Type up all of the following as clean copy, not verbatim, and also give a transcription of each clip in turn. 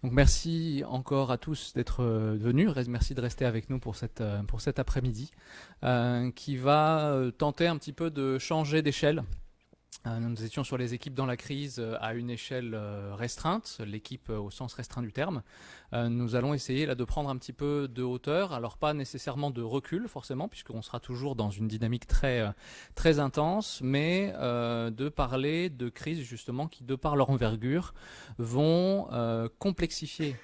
Donc merci encore à tous d'être venus. Merci de rester avec nous pour cet après-midi qui va tenter un petit peu de changer d'échelle. Nous étions sur les équipes dans la crise à une échelle restreinte, l'équipe au sens restreint du terme. Nous allons essayer là de prendre un petit peu de hauteur, alors pas nécessairement de recul forcément, puisqu'on sera toujours dans une dynamique très intense, mais de parler de crises justement qui, de par leur envergure, vont complexifier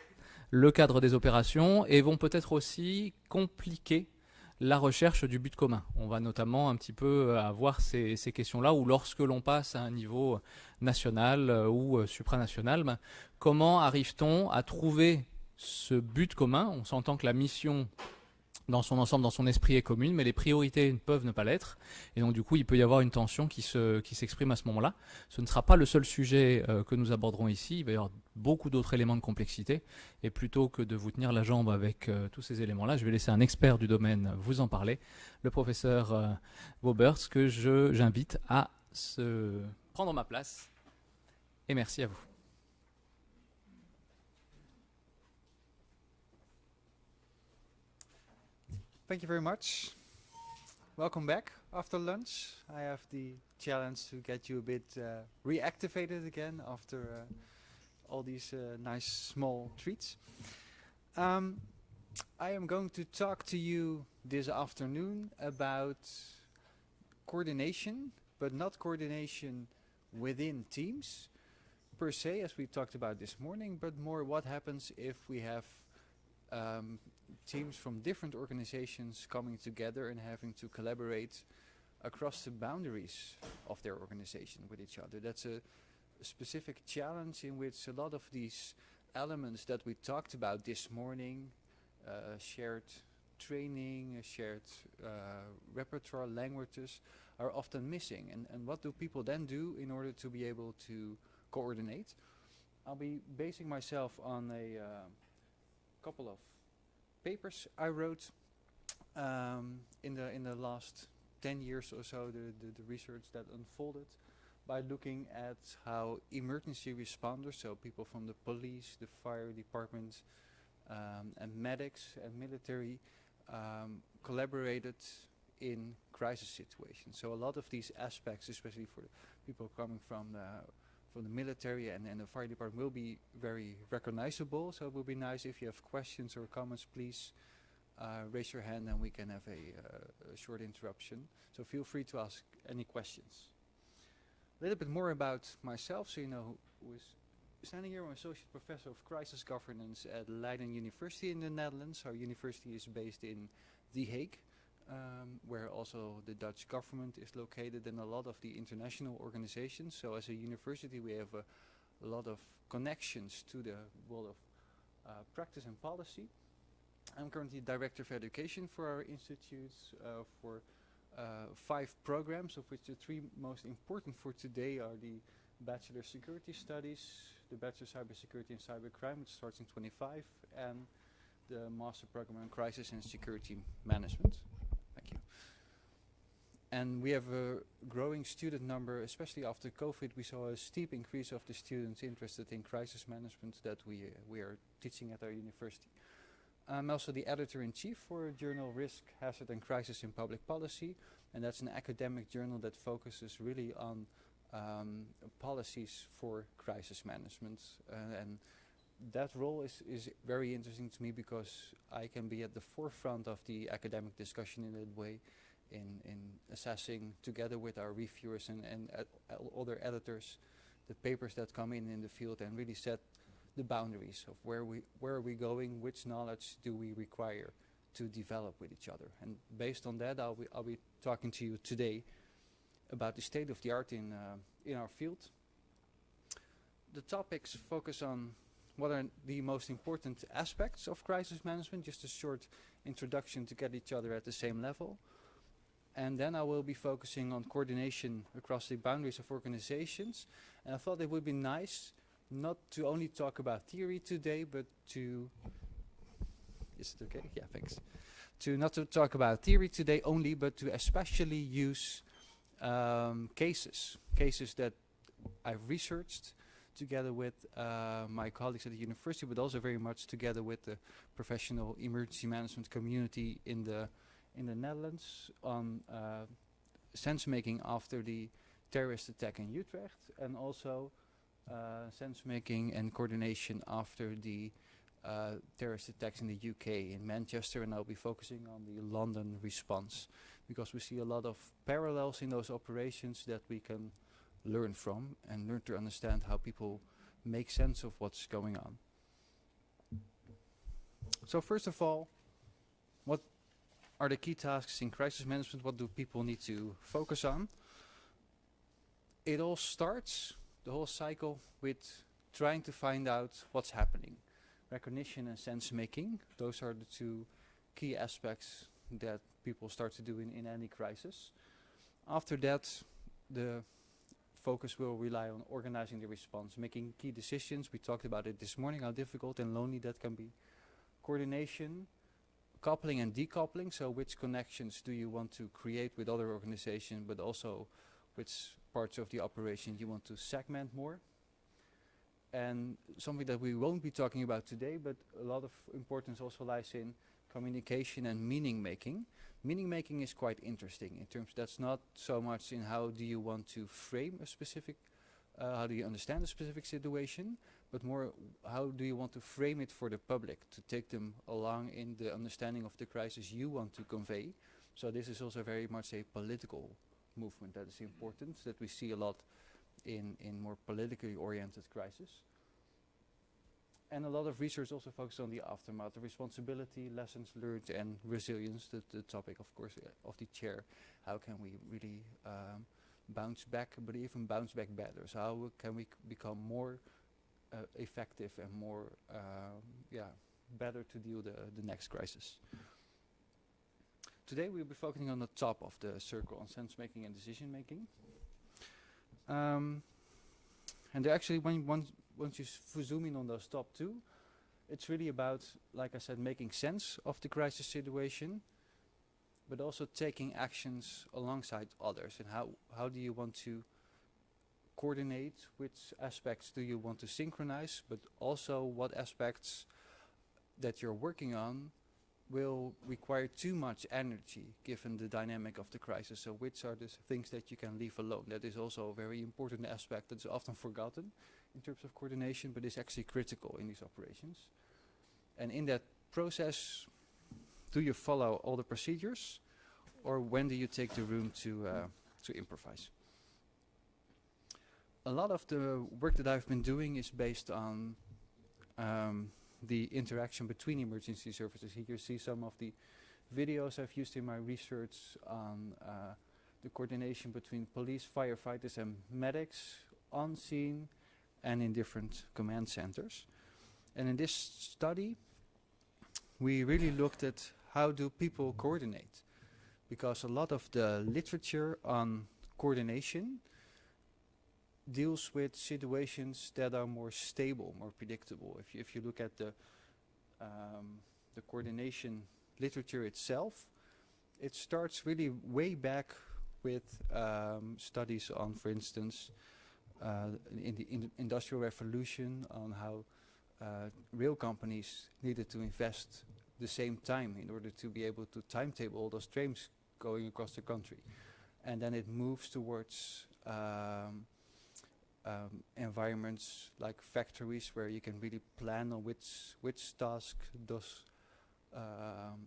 le cadre des opérations et vont peut-être aussi compliquer la recherche du but commun. On va notamment un petit peu avoir ces questions-là où lorsque l'on passe à un niveau national ou supranational, comment arrive-t-on à trouver ce but commun? On s'entend que la mission dans son ensemble, dans son esprit est commune, mais les priorités peuvent ne pas l'être. Et donc du coup, il peut y avoir une tension qui s'exprime à ce moment-là. Ce ne sera pas le seul sujet que nous aborderons ici. Il va y avoir beaucoup d'autres éléments de complexité. Et plutôt que de vous tenir la jambe avec tous ces éléments-là, je vais laisser un expert du domaine vous en parler, le professeur WOLBERS, que j'invite à se prendre ma place. Et merci à vous. Thank you very much. Welcome back after lunch. I have the challenge to get you a bit reactivated again after all these nice small treats. I am going to talk to you this afternoon about coordination, but not coordination within teams per se, as we talked about this morning, but more what happens if we have teams from different organizations coming together and having to collaborate across the boundaries of their organization with each other. That's a specific challenge in which a lot of these elements that we talked about this morning, shared training, shared repertoire languages, are often missing. And what do people then do in order to be able to coordinate? I'll be basing myself on a couple of papers I wrote in the last 10 years or so, the research that unfolded by looking at how emergency responders, so people from the police, the fire department, and medics and military, collaborated in crisis situations. So a lot of these aspects, especially for people coming from the military and the fire department, will be very recognizable. So it will be nice if you have questions or comments, please raise your hand and we can have a short interruption. So feel free to ask any questions. A little bit more about myself, so you know who is standing here. I'm Associate Professor of Crisis Governance at Leiden University in the Netherlands. Our university is based in The Hague, where also the Dutch government is located and a lot of the international organizations. So as a university we have a lot of connections to the world of practice and policy. I'm currently Director of Education for our institutes for 5 programs, of which the 3 most important for today are the Bachelor Security Studies, the Bachelor Cybersecurity and Cybercrime, which starts in 25, and the Master Program on Crisis and Security Management. Thank you. And we have a growing student number, especially after COVID. We saw a steep increase of the students interested in crisis management that we are teaching at our university. I'm also the editor-in-chief for a journal, Risk, Hazard and Crisis in Public Policy, and that's an academic journal that focuses really on policies for crisis management. And that role is very interesting to me because I can be at the forefront of the academic discussion in that way, in assessing together with our reviewers and other editors the papers that come in the field and really set the boundaries of where are we going, which knowledge do we require to develop with each other. And based on that, I'll be talking to you today about the state of the art in our field. The topics focus on what are the most important aspects of crisis management, just a short introduction to get each other at the same level. And then I will be focusing on coordination across the boundaries of organizations. And I thought it would be nice not to only talk about theory today, but to... Is it okay? Yeah, thanks. Not to talk about theory today only, but to especially use cases that I've researched together with my colleagues at the university, but also very much together with the professional emergency management community in the Netherlands on sense making after the terrorist attack in Utrecht, and also sense making and coordination after the terrorist attacks in the UK, in Manchester, and I'll be focusing on the London response, because we see a lot of parallels in those operations that we can learn from and learn to understand how people make sense of what's going on. So first of all, what are the key tasks in crisis management? What do people need to focus on? It all starts, the whole cycle, with trying to find out what's happening. Recognition and sense making, those are the two key aspects that people start to do in any crisis. After that, the focus will rely on organizing the response, making key decisions. We talked about it this morning, how difficult and lonely that can be. Coordination, coupling and decoupling, so which connections do you want to create with other organizations, but also which parts of the operation you want to segment more. And something that we won't be talking about today, but a lot of importance also lies in communication and meaning making. Meaning making is quite interesting in terms that's not so much in how do you want to frame a specific, how do you understand a specific situation, but more how do you want to frame it for the public, to take them along in the understanding of the crisis you want to convey. So this is also very much a political movement that is important, that we see a lot in more politically oriented crisis. And a lot of research also focuses on the aftermath, the responsibility, lessons learned, and resilience, the topic, of course, of the chair. How can we really bounce back, but even bounce back better? So how can we become more effective and more, better to deal the next crisis? Today we'll be focusing on the top of the circle, on sense making and decision making. And there actually, once you zoom in on those top two, it's really about, like I said, making sense of the crisis situation, but also taking actions alongside others. And how do you want to coordinate? Which aspects do you want to synchronize? But also what aspects that you're working on will require too much energy given the dynamic of the crisis. So which are the things that you can leave alone? That is also a very important aspect that's often forgotten in terms of coordination, but is actually critical in these operations. And in that process, do you follow all the procedures, or when do you take the room to improvise? A lot of the work that I've been doing is based on the interaction between emergency services. Here you see some of the videos I've used in my research on the coordination between police, firefighters and medics on scene and in different command centers. And in this study, we really looked at how do people coordinate, because a lot of the literature on coordination deals with situations that are more stable, more predictable. If you look at the coordination literature itself, it starts really way back with studies on, for instance, in the Industrial Revolution, on how rail companies needed to invest the same time in order to be able to timetable all those trains going across the country. And then it moves towards environments like factories, where you can really plan on which task does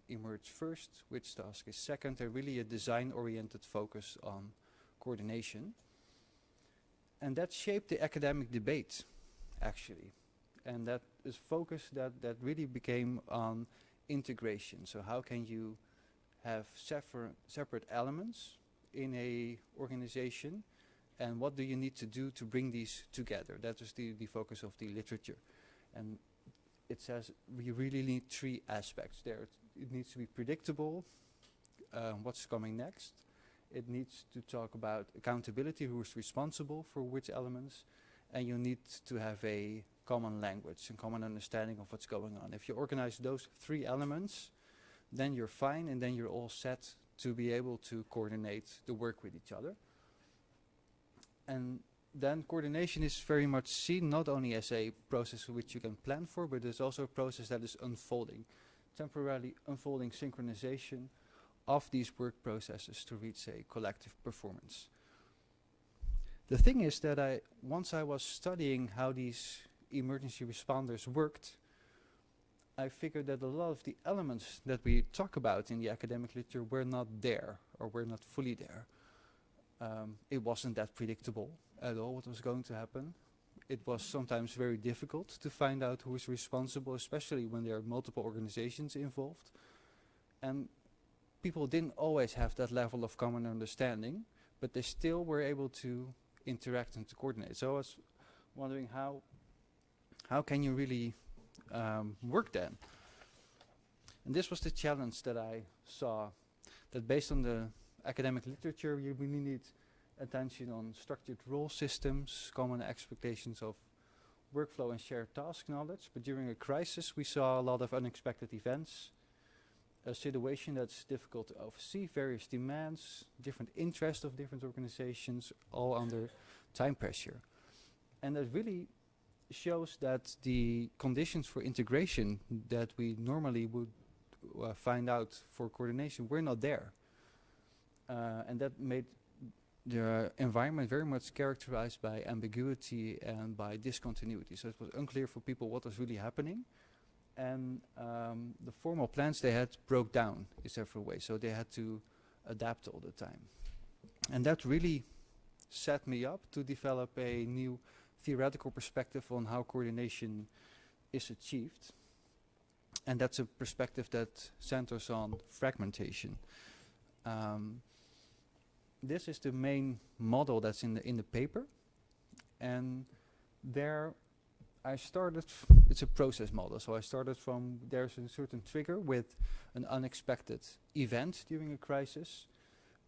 emerge first, which task is second, and really a design-oriented focus on coordination. And that shaped the academic debate, actually. And that is focus that really became on integration. So how can you have separate elements in a organization, and what do you need to do to bring these together? That is the focus of the literature. And it says we really need three aspects there. It needs to be predictable, what's coming next. It needs to talk about accountability, who is responsible for which elements, and you need to have a common language and common understanding of what's going on. If you organize those three elements, then you're fine, and then you're all set to be able to coordinate the work with each other. And then coordination is very much seen not only as a process which you can plan for, but it's also a process that is unfolding, temporarily unfolding synchronization of these work processes to reach a collective performance. The thing is that once I was studying how these emergency responders worked, I figured that a lot of the elements that we talk about in the academic literature were not there, or were not fully there. It wasn't that predictable at all what was going to happen. It was sometimes very difficult to find out who is responsible, especially when there are multiple organizations involved. And people didn't always have that level of common understanding, but they still were able to interact and to coordinate. So I was wondering how can you really work then? And this was the challenge that I saw, that based on the academic literature, you really need attention on structured role systems, common expectations of workflow and shared task knowledge. But during a crisis, we saw a lot of unexpected events, a situation that's difficult to oversee, various demands, different interests of different organizations, all under time pressure. And that really shows that the conditions for integration that we normally would find out for coordination were not there. And that made the environment very much characterized by ambiguity and by discontinuity. So it was unclear for people what was really happening. And the formal plans they had broke down in several ways, so they had to adapt all the time. And that really set me up to develop a new theoretical perspective on how coordination is achieved. And that's a perspective that centers on fragmentation. This is the main model that's in the paper. And there I started, it's a process model, so I started from, there's a certain trigger with an unexpected event during a crisis,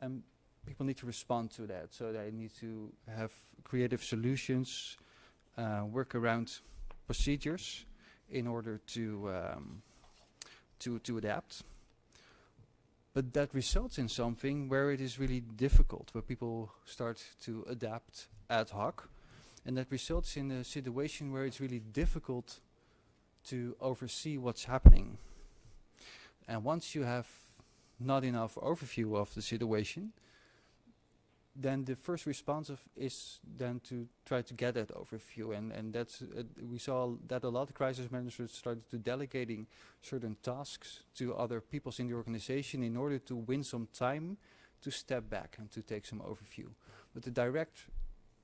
and people need to respond to that. So they need to have creative solutions, work around procedures in order to adapt. But that results in something where it is really difficult, where people start to adapt ad hoc. And that results in a situation where it's really difficult to oversee what's happening. And once you have not enough overview of the situation, then the first response is then to try to get that overview. And that's we saw that a lot of crisis managers started to delegating certain tasks to other people in the organization in order to win some time to step back and to take some overview. But the direct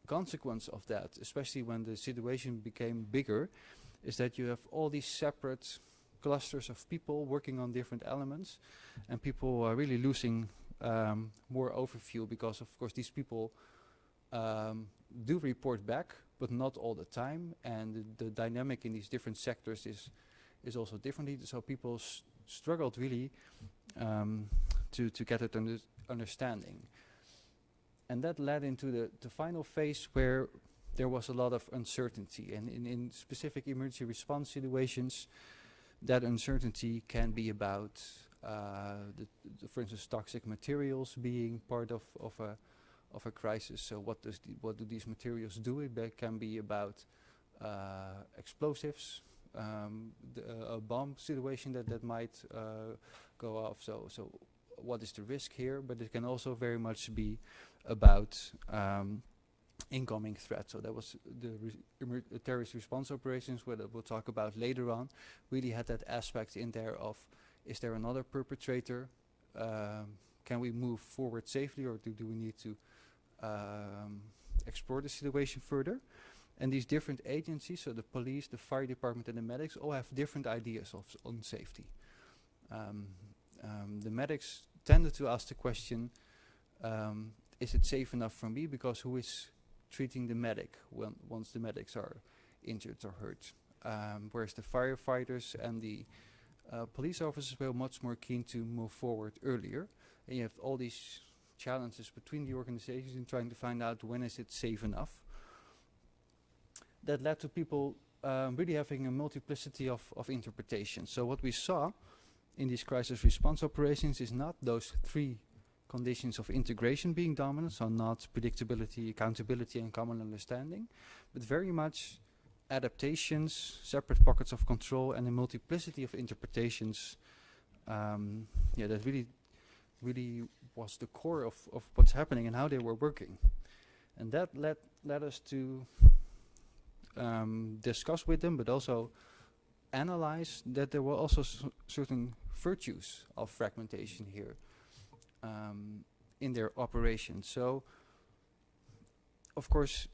consequence of that, especially when the situation became bigger, is that you have all these separate clusters of people working on different elements, and people are really losing more overview, because of course these people do report back, but not all the time, and the dynamic in these different sectors is also differently, so people struggled really to get it understanding. And that led into the final phase where there was a lot of uncertainty. And in specific emergency response situations, that uncertainty can be about, for instance, toxic materials being part of a crisis. So what do these materials do? It can be about explosives, a bomb situation that might go off. So what is the risk here? But it can also very much be about incoming threats. So that was the terrorist response operations, where we'll talk about later on, really had that aspect in there of, is there another perpetrator? Can we move forward safely, or do we need to explore the situation further? And these different agencies, so the police, the fire department and the medics, all have different ideas on safety. The medics tended to ask the question, is it safe enough for me? Because who is treating the medic once the medics are injured or hurt? Whereas the firefighters and the police officers were much more keen to move forward earlier. And you have all these challenges between the organizations in trying to find out when is it safe enough. That led to people really having a multiplicity of interpretations. So what we saw in these crisis response operations is not those three conditions of integration being dominant, so not predictability, accountability, and common understanding, but very much adaptations, separate pockets of control, and a multiplicity of interpretations. That really was the core of what's happening and how they were working. And that led us to discuss with them, but also analyze that there were also certain virtues of fragmentation here in their operation. So, of course,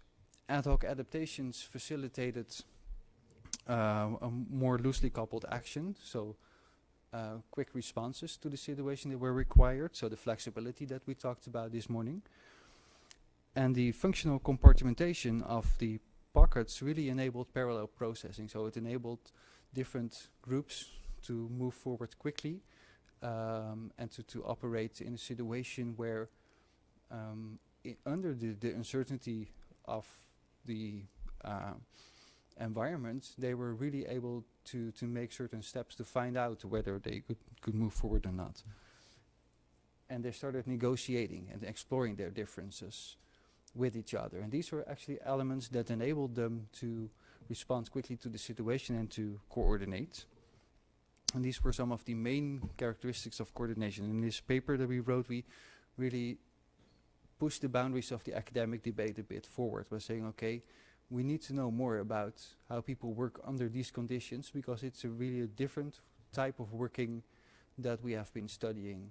ad hoc adaptations facilitated a more loosely coupled action, so quick responses to the situation that were required, so the flexibility that we talked about this morning. And the functional compartmentation of the pockets really enabled parallel processing, so it enabled different groups to move forward quickly and to operate in a situation where under the uncertainty of the environment, they were really able to make certain steps to find out whether they could move forward or not. And they started negotiating and exploring their differences with each other. And these were actually elements that enabled them to respond quickly to the situation and to coordinate. And these were some of the main characteristics of coordination. In this paper that we wrote, we really pushed the boundaries of the academic debate a bit forward by saying, okay, we need to know more about how people work under these conditions, because it's really a different type of working that we have been studying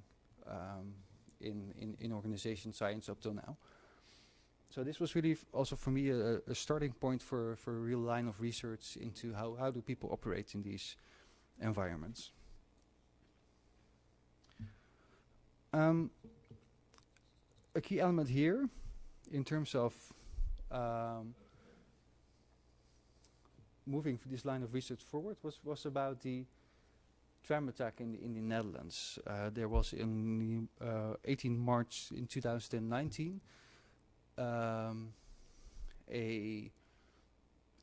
in organization science up till now. So this was really also for me a starting point for a real line of research into how do people operate in these environments. A key element here in terms of moving this line of research forward was about the tram attack in the Netherlands. There was in 18 March in 2019 a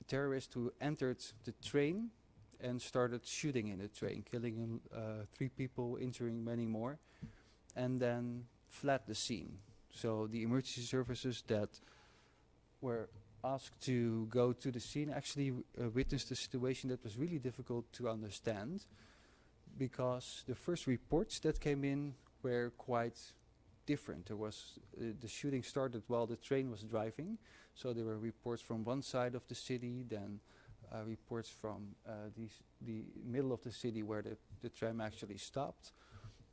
terrorist who entered the train and started shooting in the train, killing 3 people, injuring many more, and then fled the scene. So the emergency services that were asked to go to the scene actually witnessed a situation that was really difficult to understand, because the first reports that came in were quite different. There was the shooting started while the train was driving, so there were reports from one side of the city, then reports from the middle of the city where the tram actually stopped,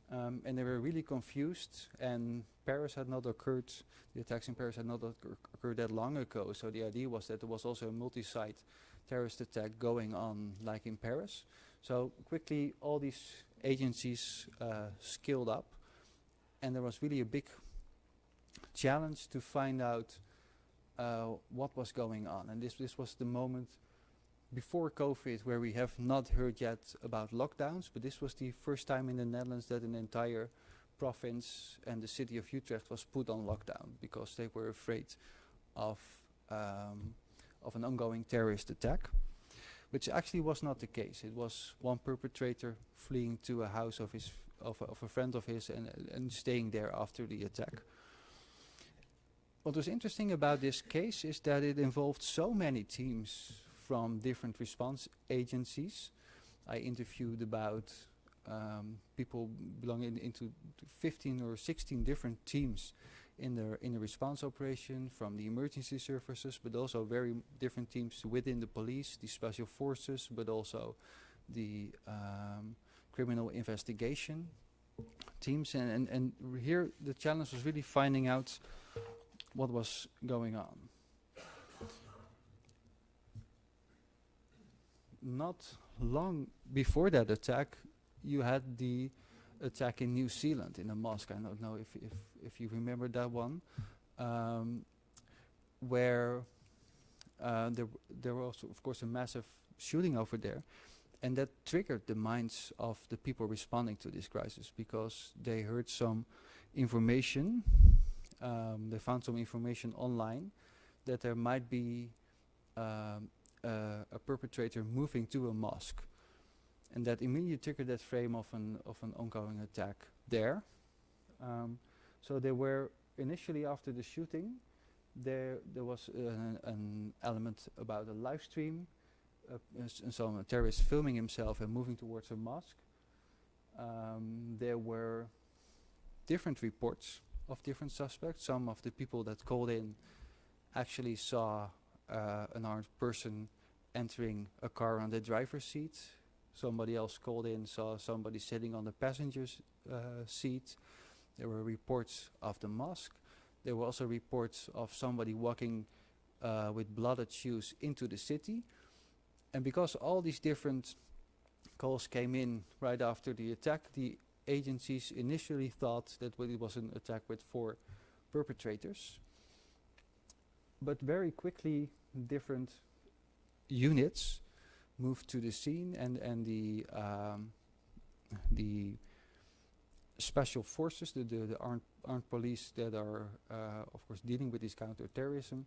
and they were really confused. And Paris had not occurred, the attacks in Paris had not occurred that long ago, so the idea was that there was also a multi-site terrorist attack going on like in Paris. So quickly all these agencies scaled up, and there was really a big challenge to find out what was going on. And this was the moment before COVID where we have not heard yet about lockdowns, but this was the first time in the Netherlands that an entire province and the city of Utrecht was put on lockdown because they were afraid of an ongoing terrorist attack, which actually was not the case. It was one perpetrator fleeing to a house of a friend of his and staying there after the attack. What was interesting about this case is that it involved so many teams from different response agencies. I interviewed about people belonging into 15 or 16 different teams in the response operation, from the emergency services, but also very different teams within the police, the special forces, but also the criminal investigation teams. And here the challenge was really finding out what was going on. Not long before that attack, you had the attack in New Zealand in a mosque. I don't know if you remember that one, where there was, of course, a massive shooting over there, and that triggered the minds of the people responding to this crisis, because they heard some information, they found some information online that there might be a perpetrator moving to a mosque, and that immediately triggered that frame of an ongoing attack there. So they were initially, after the shooting, there was an element about a live stream, some terrorist filming himself and moving towards a mosque. There were different reports of different suspects. Some of the people that called in actually saw an armed person entering a car on the driver's seat. Somebody else called in, saw somebody sitting on the passenger's seat. There were reports of the mosque. There were also reports of somebody walking with blooded shoes into the city. And because all these different calls came in right after the attack, the agencies initially thought that it was an attack with 4 perpetrators. But very quickly, different units moved to the scene, and the special forces, the armed police that are, of course, dealing with these counter-terrorism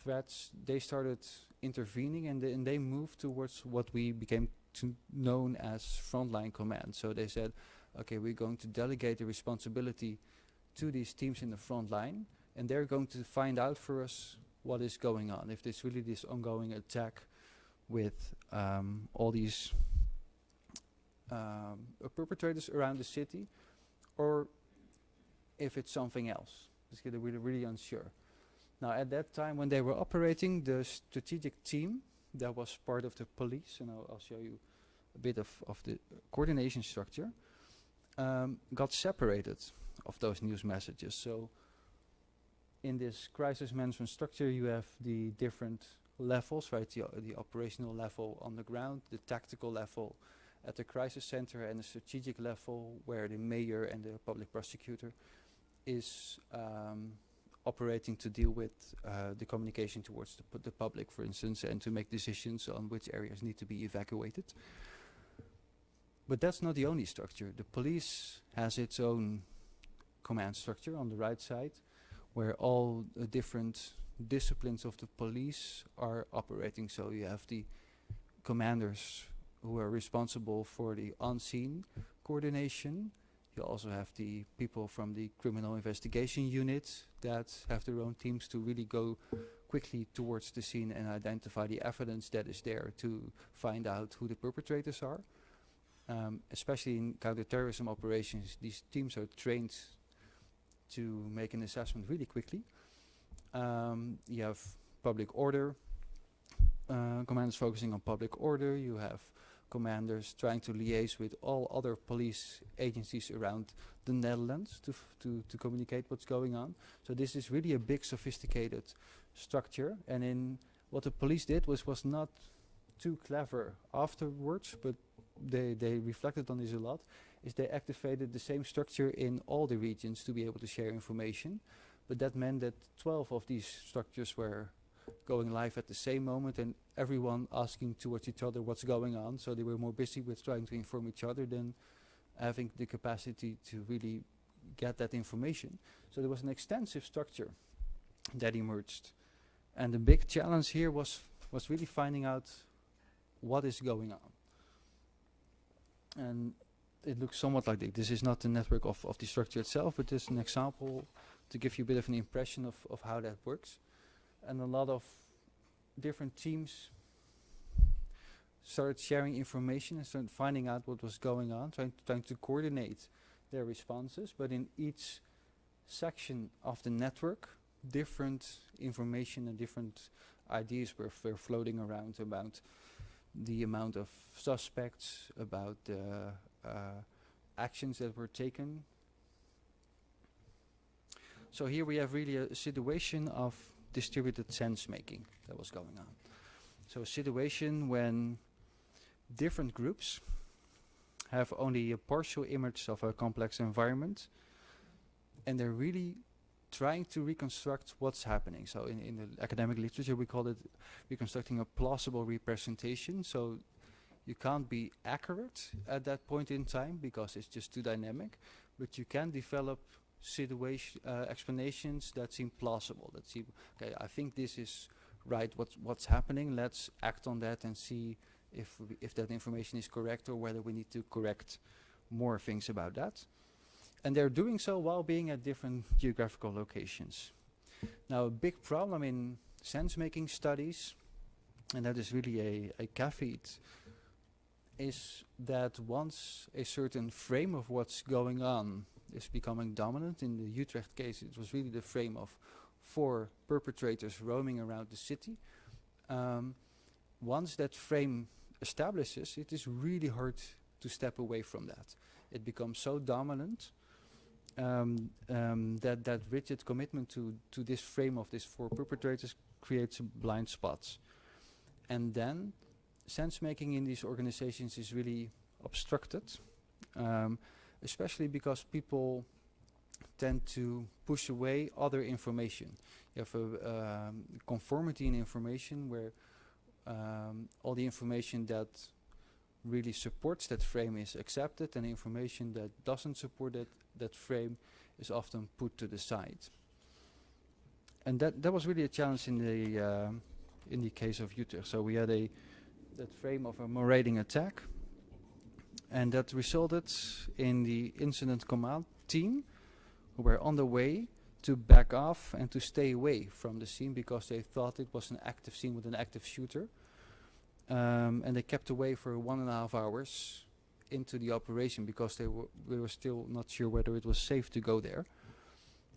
threats, they started intervening, and they moved towards what we became known as frontline command. So they said, okay, we're going to delegate the responsibility to these teams in the front line, and they're going to find out for us what is going on, if there's really this ongoing attack with all these perpetrators around the city, or if it's something else. They're really unsure. Now, at that time, when they were operating, the strategic team that was part of the police, and I'll show you a bit of the coordination structure, got separated of those news messages. So in this crisis management structure, you have the different levels, right? The operational level on the ground, the tactical level at the crisis center, and the strategic level where the mayor and the public prosecutor is operating to deal with the communication towards the public, for instance, and to make decisions on which areas need to be evacuated. But that's not the only structure. The police has its own command structure on the right side, where all the different disciplines of the police are operating. So you have the commanders who are responsible for the on-scene coordination. You also have the people from the criminal investigation unit that have their own teams to really go quickly towards the scene and identify the evidence that is there to find out who the perpetrators are. Especially in counterterrorism operations, these teams are trained to make an assessment really quickly. You have public order, commanders focusing on public order. You have commanders trying to liaise with all other police agencies around the Netherlands to communicate what's going on. So this is really a big, sophisticated structure. And in what the police did was not too clever afterwards, but they reflected on this a lot, is they activated the same structure in all the regions to be able to share information. But that meant that 12 of these structures were going live at the same moment, and everyone asking towards each other what's going on. So they were more busy with trying to inform each other than having the capacity to really get that information. So there was an extensive structure that emerged. And the big challenge here was really finding out what is going on. And it looks somewhat like this. This is not the network of the structure itself, but just an example to give you a bit of an impression of how that works. And a lot of different teams started sharing information and started finding out what was going on, trying to coordinate their responses. But in each section of the network, different information and different ideas were floating around about the amount of suspects, about the actions that were taken. So here we have really a situation of distributed sense making that was going on. So a situation when different groups have only a partial image of a complex environment, and they're really trying to reconstruct what's happening. So in the academic literature we call it reconstructing a plausible representation. So you can't be accurate at that point in time because it's just too dynamic, but you can develop situation explanations that seem plausible, that seem, okay, I think this is right, what's happening, let's act on that and see if that information is correct or whether we need to correct more things about that. And they're doing so while being at different geographical locations. Now, a big problem in sense-making studies, and that is really a caveat, is that once a certain frame of what's going on is becoming dominant, in the Utrecht case it was really the frame of 4 perpetrators roaming around the city. Once that frame establishes, it is really hard to step away from that. It becomes so dominant that rigid commitment to this frame of these 4 perpetrators creates blind spots. And then sense-making in these organizations is really obstructed, especially because people tend to push away other information. You have a conformity in information where all the information that really supports that frame is accepted, and information that doesn't support that frame is often put to the side. And that was really a challenge in the case of Utrecht. So we had that frame of a marauding attack, and that resulted in the incident command team, who were on the way to back off and to stay away from the scene because they thought it was an active scene with an active shooter. And they kept away for 1.5 hours into the operation because they were still not sure whether it was safe to go there.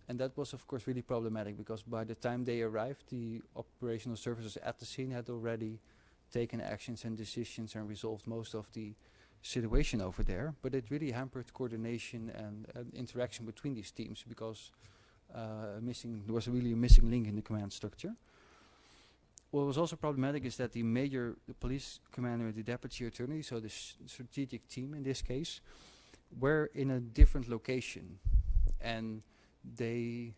And that was of course really problematic, because by the time they arrived, the operational services at the scene had already taken actions and decisions and resolved most of the situation over there. But it really hampered coordination and interaction between these teams, because there was really a missing link in the command structure. What was also problematic is that the police commander, the deputy attorney, so the strategic team in this case, were in a different location, and they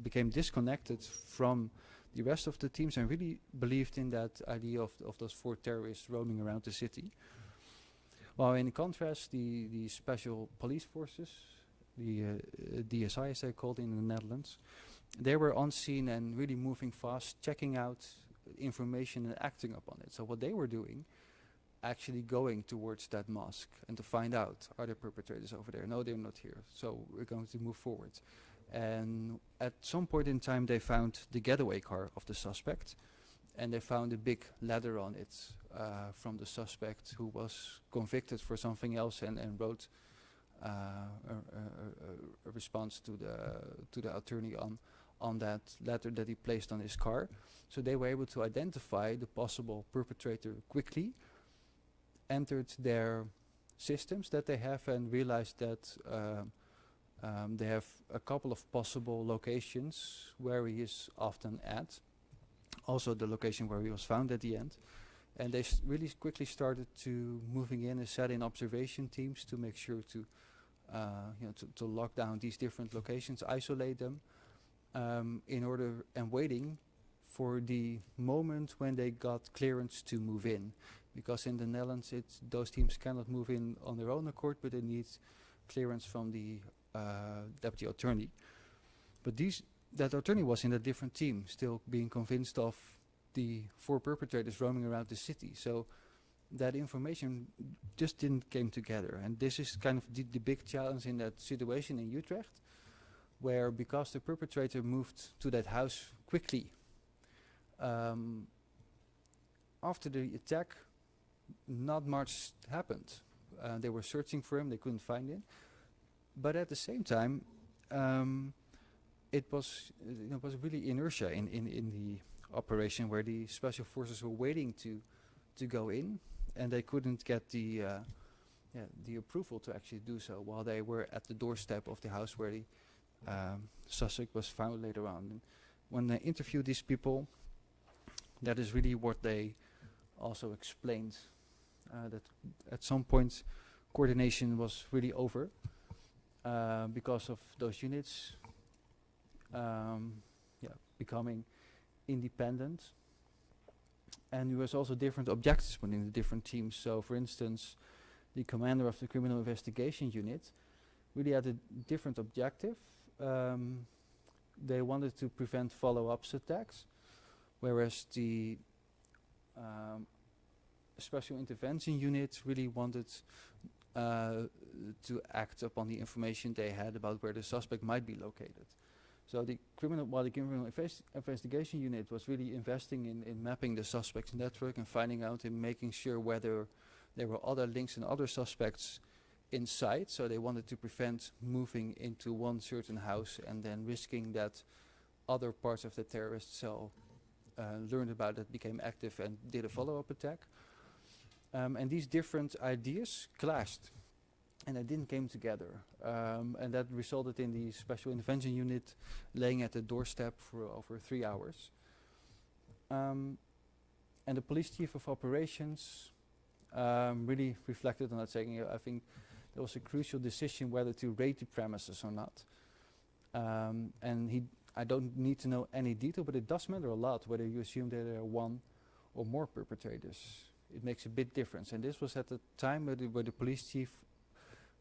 became disconnected from the rest of the teams and really believed in that idea of those 4 terrorists roaming around the city. While in contrast, the special police forces, the DSI as they're called in the Netherlands, they were on scene and really moving fast, checking out information and acting upon it. So what they were doing, actually going towards that mosque and to find out, are there perpetrators over there? No, they're not here. So we're going to move forward. And at some point in time, they found the getaway car of the suspect, and they found a big ladder on it from the suspect, who was convicted for something else and wrote a response to the attorney on that letter that he placed on his car. So they were able to identify the possible perpetrator quickly, entered their systems that they have, and realized that they have a couple of possible locations where he is often at, also the location where he was found at the end. And they really quickly started to moving in and set in observation teams to make sure to lock down these different locations, isolate them, in order, and waiting for the moment when they got clearance to move in. Because in the Netherlands, those teams cannot move in on their own accord, but they need clearance from the deputy attorney. But that attorney was in a different team, still being convinced of the 4 perpetrators roaming around the city. So that information just didn't came together. And this is kind of the big challenge in that situation in Utrecht, where because the perpetrator moved to that house quickly, after the attack, not much happened. They were searching for him, they couldn't find him. But at the same time, it was really inertia in the operation, where the special forces were waiting to go in, and they couldn't get the approval to actually do so, while they were at the doorstep of the house where the suspect was found later on. And when they interviewed these people, that is really what they also explained, that at some point coordination was really over because of those units becoming independent. And there was also different objectives within the different teams. So for instance, the commander of the criminal investigation unit really had a different objective. They wanted to prevent follow-ups attacks, whereas the special intervention unit really wanted to act upon the information they had about where the suspect might be located. So the criminal investigation unit was really investing in mapping the suspect's network and finding out and making sure whether there were other links and other suspects in sight. So they wanted to prevent moving into one certain house and then risking that other parts of the terrorist cell learned about it, became active and did a follow-up attack. And these different ideas clashed and they didn't came together. And that resulted in the special intervention unit laying at the doorstep for over 3 hours. And the police chief of operations really reflected on that, saying, I think there was a crucial decision whether to raid the premises or not. And I don't need to know any detail, but it does matter a lot whether you assume that there are one or more perpetrators. It makes a big difference. And this was at the time where the police chief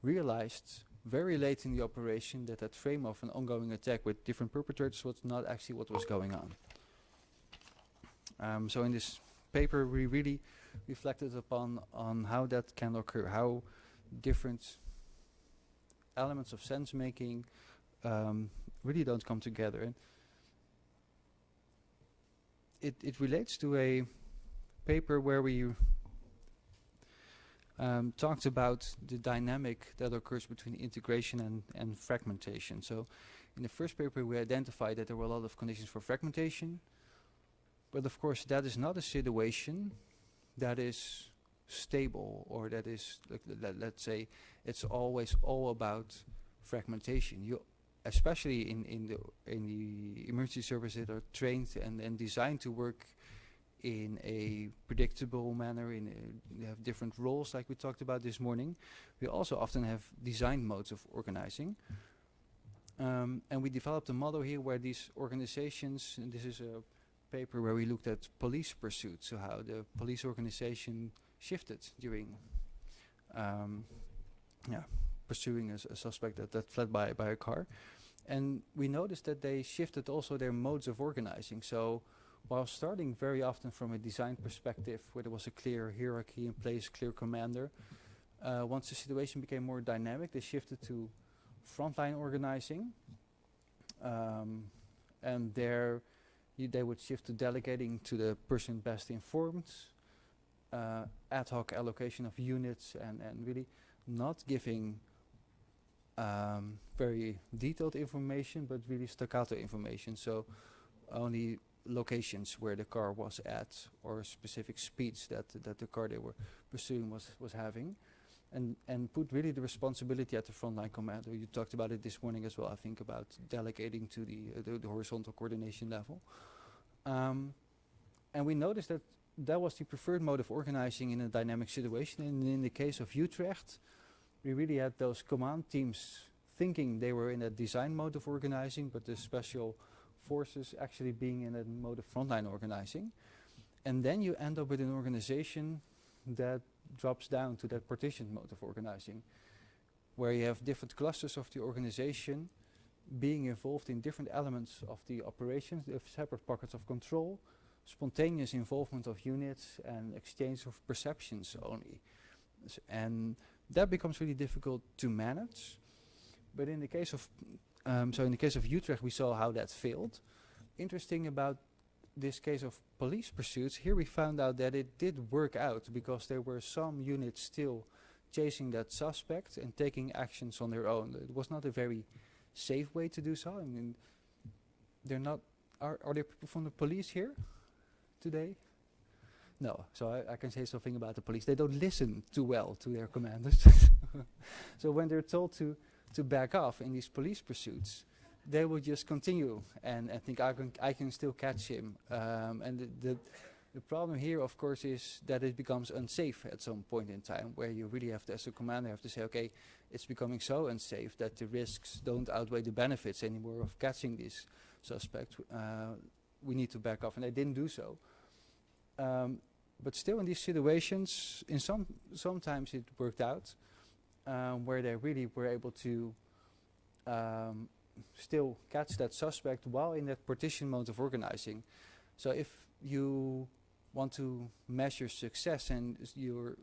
realized very late in the operation that that frame of an ongoing attack with different perpetrators was not actually what was going on. So in this paper we really reflected upon how that can occur, how different elements of sense making really don't come together. And it relates to a paper where we talked about the dynamic that occurs between integration and fragmentation. So in the first paper we identified that there were a lot of conditions for fragmentation, but of course that is not a situation that is stable, or that is, let's say, it's always all about fragmentation. You, especially in the emergency services that are trained and designed to work in a predictable manner, they have different roles like we talked about this morning. We also often have design modes of organizing. And we developed a model here where these organizations, and this is a paper where we looked at police pursuits, so how the police organization shifted during pursuing a suspect that fled by a car. And we noticed that they shifted also their modes of organizing. So while starting very often from a design perspective where there was a clear hierarchy in place, clear commander, once the situation became more dynamic, they shifted to frontline organizing. And there they would shift to delegating to the person best informed, ad hoc allocation of units, and really not giving very detailed information, but really staccato information. So only locations where the car was at, or specific speeds that the car they were pursuing was having, and put really the responsibility at the frontline commander. You talked about it this morning as well, I think, about delegating to the horizontal coordination level. And we noticed that was the preferred mode of organizing in a dynamic situation. And in the case of Utrecht, we really had those command teams thinking they were in a design mode of organizing, but the special forces actually being in a mode of frontline organizing. And then you end up with an organization that drops down to that partition mode of organizing, where you have different clusters of the organization being involved in different elements of the operations. They have separate pockets of control, spontaneous involvement of units, and exchange of perceptions only. And that becomes really difficult to manage. But in the case of in the case of Utrecht, we saw how that failed. Interesting about this case of police pursuits, here we found out that it did work out, because there were some units still chasing that suspect and taking actions on their own. It was not a very safe way to do so. I mean, they're not. Are there people from the police here today? No. So I can say something about the police. They don't listen too well to their commanders. So when they're told to back off in these police pursuits, they will just continue and think I can still catch him. And the problem here, of course, is that it becomes unsafe at some point in time, where you really have to, as a commander, have to say, okay, it's becoming so unsafe that the risks don't outweigh the benefits anymore of catching this suspect. We need to back off, and they didn't do so. But still, in these situations, sometimes it worked out, where they really were able to still catch that suspect while in that partition mode of organizing. So if you want to measure success and your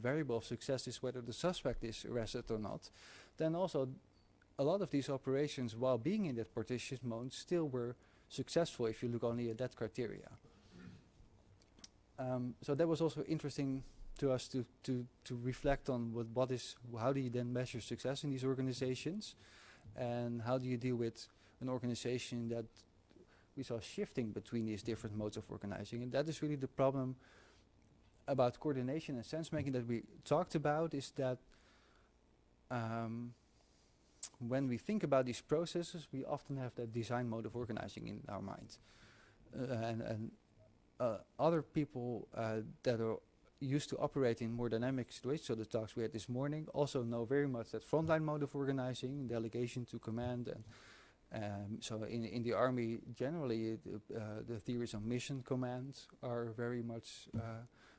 variable of success is whether the suspect is arrested or not, then also a lot of these operations, while being in that partition mode, still were successful if you look only at that criteria. So that was also interesting to us to reflect on how do you then measure success in these organizations, and how do you deal with an organization that we saw shifting between these different modes of organizing. And that is really the problem about coordination and sense making that we talked about, is that when we think about these processes, we often have that design mode of organizing in our mind. And other people that are used to operate in more dynamic situations, so the talks we had this morning, also know very much that frontline mode of organizing, delegation to command. And so in the army, generally, the theories of mission command are very much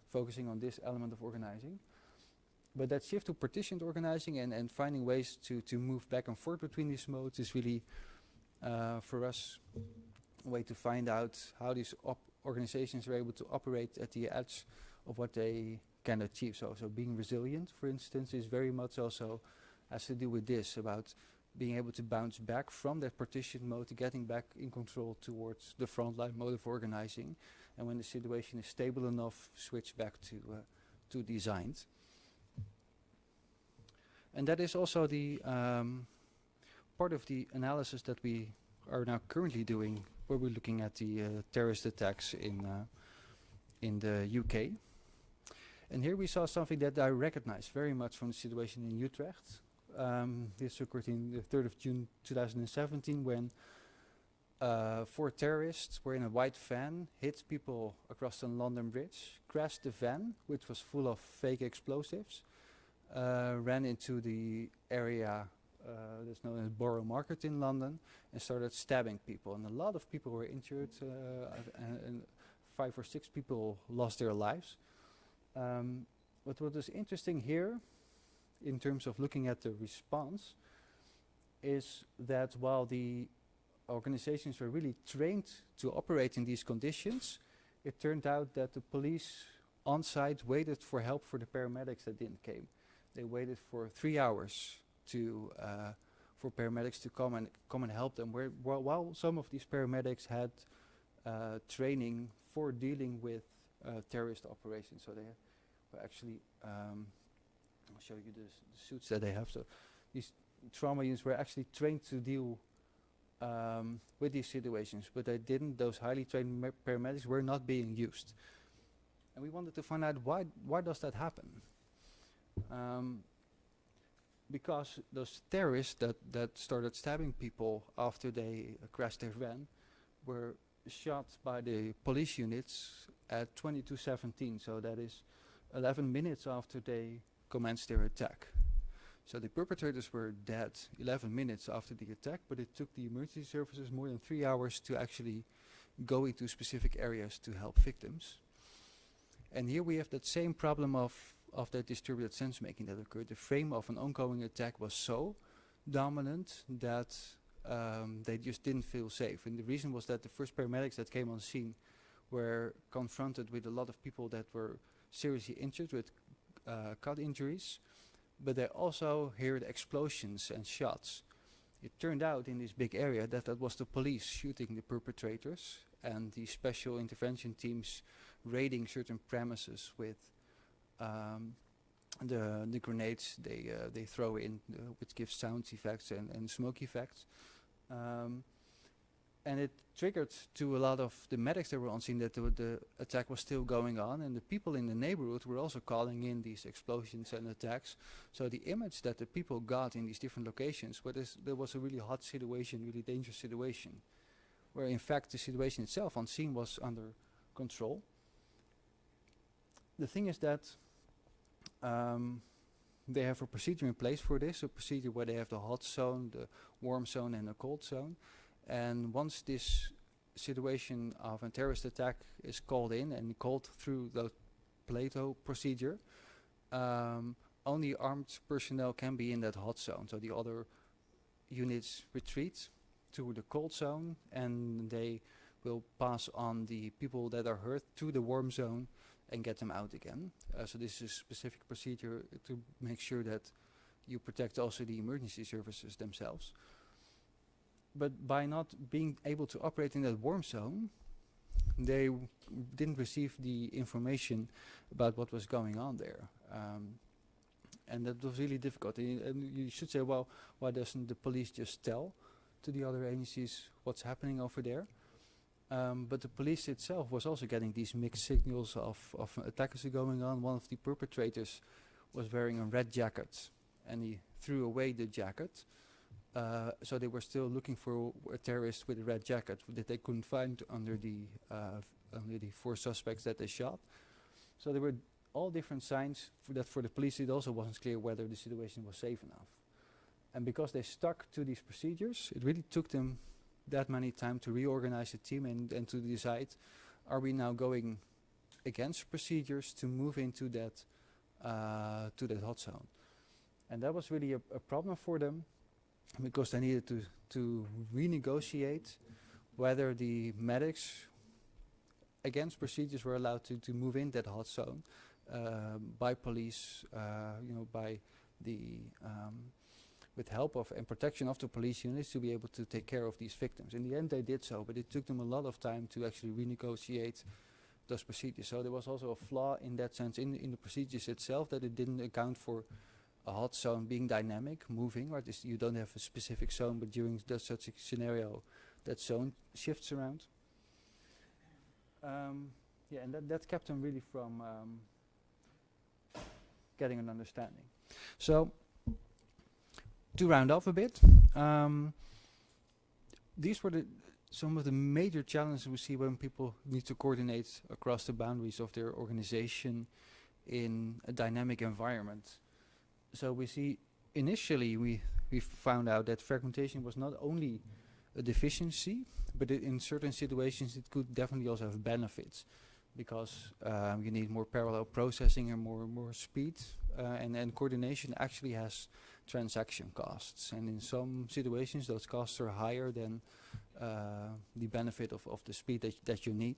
focusing on this element of organizing. But that shift to partitioned organizing and finding ways to move back and forth between these modes is really, for us, a way to find out how these organizations are able to operate at the edge of what they can achieve. So being resilient, for instance, is very much also has to do with this, about being able to bounce back from that partition mode to getting back in control towards the frontline mode of organizing. And when the situation is stable enough, switch back to designed. And that is also the part of the analysis that we are now currently doing, where we're looking at the terrorist attacks in the UK. And here we saw something that I recognize very much from the situation in Utrecht. This occurred in the 3rd of June 2017, when 4 terrorists were in a white van, hit people across the London Bridge, crashed the van, which was full of fake explosives, ran into the area that's known as Borough Market in London, and started stabbing people. And a lot of people were injured, and 5 or 6 people lost their lives. But what is interesting here, in terms of looking at the response, is that while the organizations were really trained to operate in these conditions, it turned out that the police on site waited for help for the paramedics that didn't came. They waited for 3 hours for paramedics to come and help them. While some of these paramedics had training for dealing with terrorist operations, so they were actually, I'll show you the suits that they have. So these trauma units were actually trained to deal with these situations, but they didn't. Those highly trained paramedics were not being used, and we wanted to find out why does that happen. Because those terrorists that started stabbing people after they crashed their van were shot by the police units at 22:17, so that is 11 minutes after they commenced their attack. So the perpetrators were dead 11 minutes after the attack, but it took the emergency services more than 3 hours to actually go into specific areas to help victims. And here we have that same problem of that distributed sense making that occurred. The frame of an ongoing attack was so dominant that they just didn't feel safe. And the reason was that the first paramedics that came on scene were confronted with a lot of people that were seriously injured with cut injuries, but they also heard explosions and shots. It turned out in this big area that was the police shooting the perpetrators, and the special intervention teams raiding certain premises with the grenades they throw in, which gives sound effects and smoke effects. And it triggered to a lot of the medics that were on scene that the attack was still going on, and the people in the neighborhood were also calling in these explosions and attacks. So the image that the people got in these different locations, there was a really hot situation, really dangerous situation, where in fact the situation itself on scene was under control. The thing is that they have a procedure in place for this, a procedure where they have the hot zone, the warm zone, and the cold zone. And once this situation of a terrorist attack is called in and called through the Plato procedure, only armed personnel can be in that hot zone. So the other units retreat to the cold zone, and they will pass on the people that are hurt to the warm zone and get them out again. So this is a specific procedure to make sure that you protect also the emergency services themselves. But by not being able to operate in that warm zone, they didn't receive the information about what was going on there. And that was really difficult. And you should say, well, why doesn't the police just tell to the other agencies what's happening over there? But the police itself was also getting these mixed signals of attackers going on. One of the perpetrators was wearing a red jacket, and he threw away the jacket. So they were still looking for a terrorist with a red jacket that they couldn't find under the 4 suspects that they shot. So there were all different signs that for the police it also wasn't clear whether the situation was safe enough. And because they stuck to these procedures, it really took them that many time to reorganize the team and to decide, are we now going against procedures to move into that hot zone? And that was really a problem for them, because they needed to renegotiate whether the medics against procedures were allowed to move in that hot zone by police, by the with help of and protection of the police units to be able to take care of these victims. In the end they did so, but it took them a lot of time to actually renegotiate those procedures. So there was also a flaw in that sense in the procedures itself, that it didn't account for a hot zone being dynamic, moving, right? You don't have a specific zone, but during such a scenario, that zone shifts around. And that kept them really from getting an understanding. So, to round off a bit, these were some of the major challenges we see when people need to coordinate across the boundaries of their organization in a dynamic environment. So we see initially we found out that fragmentation was not only a deficiency, but in certain situations it could definitely also have benefits, because you need more parallel processing and more speed, and coordination actually has transaction costs, and in some situations those costs are higher than the benefit of the speed that you need.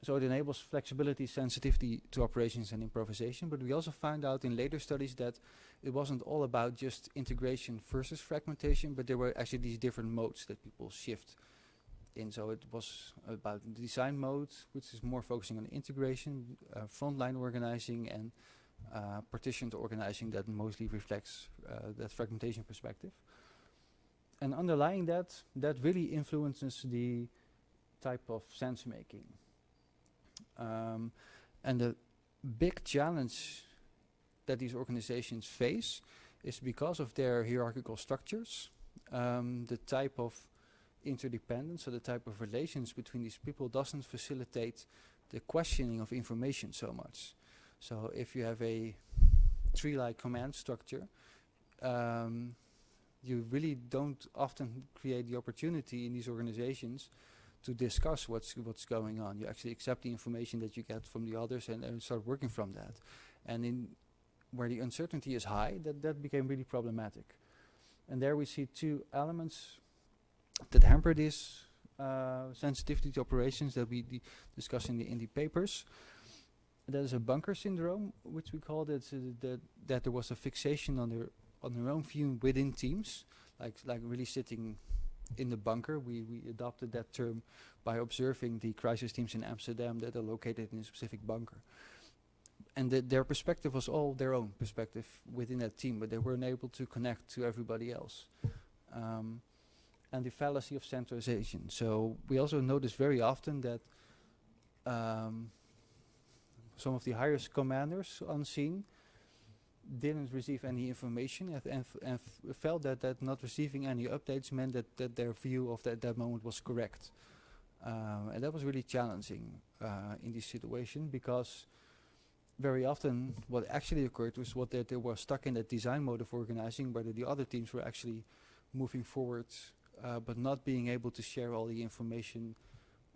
So it enables flexibility, sensitivity to operations and improvisation, but we also found out in later studies that it wasn't all about just integration versus fragmentation, but there were actually these different modes that people shift in. So it was about the design mode, which is more focusing on integration, frontline organizing, and partitioned organizing that mostly reflects that fragmentation perspective. And underlying that really influences the type of sense making. And the big challenge that these organizations face is because of their hierarchical structures, the type of interdependence, so the type of relations between these people doesn't facilitate the questioning of information so much. So if you have a tree-like command structure, you really don't often create the opportunity in these organizations to discuss what's going on. You actually accept the information that you get from the others and start working from that. And in where the uncertainty is high, that became really problematic. And there we see 2 elements that hamper this sensitivity to operations that we discuss in the papers. That is a bunker syndrome, which we called it, that there was a fixation on their own view within teams, like really sitting in the bunker. We adopted that term by observing the crisis teams in Amsterdam that are located in a specific bunker. And their perspective was all their own perspective within that team, but they weren't able to connect to everybody else. And the fallacy of centralization. So we also notice very often that some of the highest commanders on scene didn't receive any information and felt that not receiving any updates meant that their view of that moment was correct. And that was really challenging in this situation, because very often what actually occurred was that they were stuck in that design mode of organizing, where the other teams were actually moving forward, but not being able to share all the information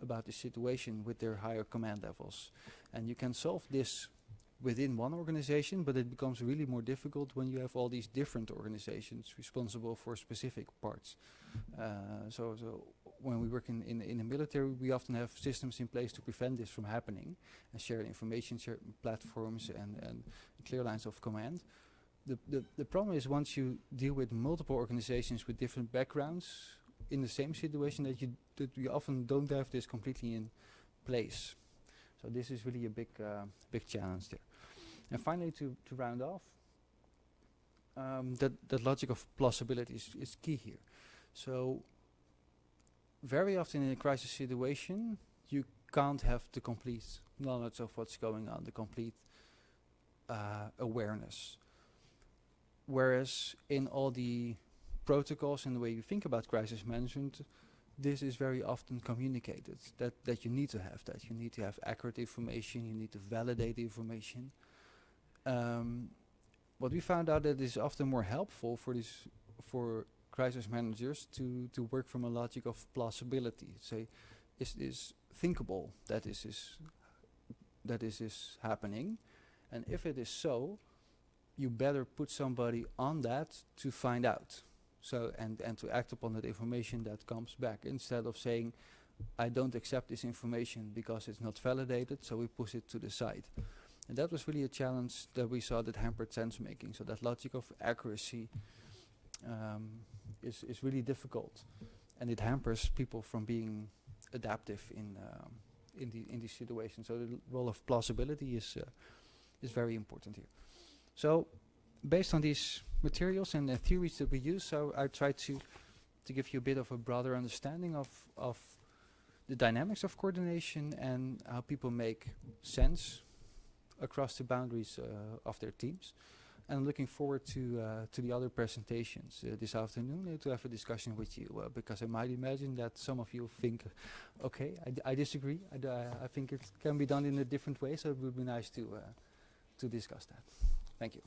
about the situation with their higher command levels. And you can solve this within one organization, but it becomes really more difficult when you have all these different organizations responsible for specific parts. So when we work in the military, we often have systems in place to prevent this from happening and share information, share platforms and clear lines of command. The problem is once you deal with multiple organizations with different backgrounds in the same situation, that you often don't have this completely in place. So this is really a big challenge there. And finally, to round off, that logic of plausibility is key here. So very often in a crisis situation, you can't have the complete knowledge of what's going on, the complete awareness. Whereas in all the protocols and the way you think about crisis management, this is very often communicated, that you need to have that. You need to have accurate information, you need to validate the information. What we found out that is often more helpful for crisis managers to work from a logic of plausibility. Say, is this thinkable that this is happening? And if it is so, you better put somebody on that to find out. So and to act upon that information that comes back, instead of saying, I don't accept this information because it's not validated, so we push it to the side. And that was really a challenge that we saw that hampered sense making. So that logic of accuracy is really difficult, and it hampers people from being adaptive in these situations. So the role of plausibility is very important here. So based on these materials and the theories that we use, so I tried to give you a bit of a broader understanding of the dynamics of coordination and how people make sense across the boundaries of their teams. And I'm looking forward to the other presentations this afternoon to have a discussion with you, because I might imagine that some of you think, okay, I disagree. I think it can be done in a different way, so it would be nice to discuss that. Thank you.